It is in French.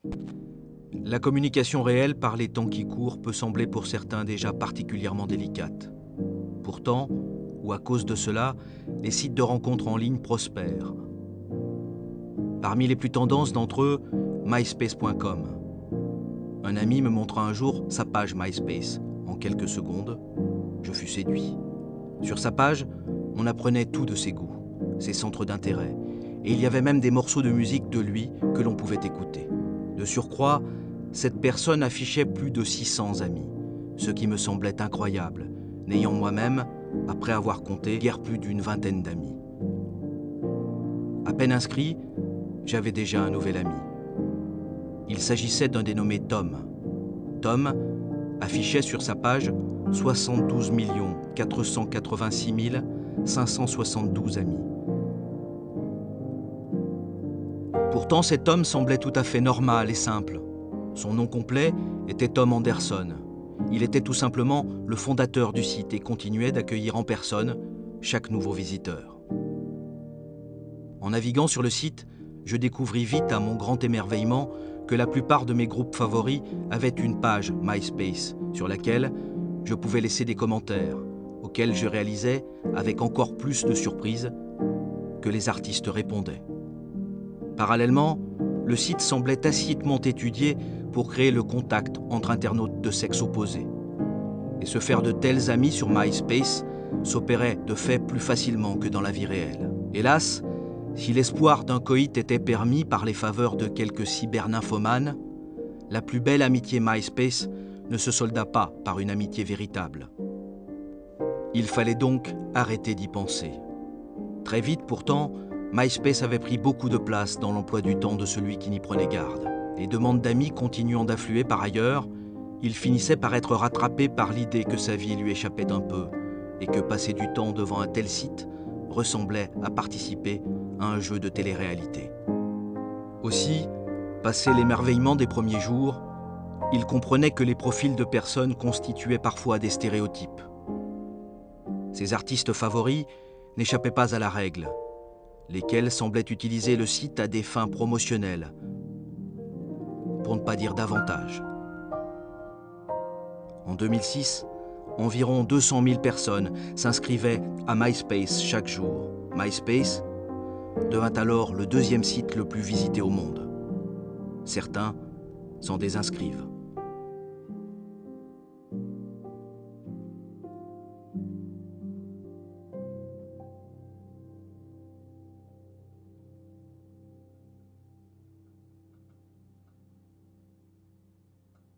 La communication réelle par les temps qui courent peut sembler pour certains déjà particulièrement délicate. Pourtant, ou à cause de cela, les sites de rencontres en ligne prospèrent. Parmi les plus tendances d'entre eux, MySpace.com. Un ami me montra un jour sa page MySpace. En quelques secondes, je fus séduit. Sur sa page, on apprenait tout de ses goûts, ses centres d'intérêt, et il y avait même des morceaux de musique de lui que l'on pouvait écouter. De surcroît, cette personne affichait plus de 600 amis, ce qui me semblait incroyable, n'ayant moi-même, après avoir compté, guère plus d'une vingtaine d'amis. À peine inscrit, j'avais déjà un nouvel ami. Il s'agissait d'un dénommé Tom. Tom affichait sur sa page 72 486 572 amis. Pourtant, cet homme semblait tout à fait normal et simple. Son nom complet était Tom Anderson. Il était tout simplement le fondateur du site et continuait d'accueillir en personne chaque nouveau visiteur. En naviguant sur le site, je découvris vite à mon grand émerveillement que la plupart de mes groupes favoris avaient une page MySpace sur laquelle je pouvais laisser des commentaires, auxquels je réalisais, avec encore plus de surprise, que les artistes répondaient. Parallèlement, le site semblait tacitement étudié pour créer le contact entre internautes de sexe opposé. Et se faire de tels amis sur MySpace s'opérait de fait plus facilement que dans la vie réelle. Hélas, si l'espoir d'un coït était permis par les faveurs de quelques cybernymphomanes, la plus belle amitié MySpace ne se solda pas par une amitié véritable. Il fallait donc arrêter d'y penser. Très vite pourtant, MySpace avait pris beaucoup de place dans l'emploi du temps de celui qui n'y prenait garde. Les demandes d'amis continuant d'affluer par ailleurs, il finissait par être rattrapé par l'idée que sa vie lui échappait un peu et que passer du temps devant un tel site ressemblait à participer à un jeu de télé-réalité. Aussi, passé l'émerveillement des premiers jours, il comprenait que les profils de personnes constituaient parfois des stéréotypes. Ses artistes favoris n'échappaient pas à la règle, lesquels semblaient utiliser le site à des fins promotionnelles, pour ne pas dire davantage. En 2006, environ 200 000 personnes s'inscrivaient à MySpace chaque jour. MySpace devint alors le deuxième site le plus visité au monde. Certains s'en désinscrivent.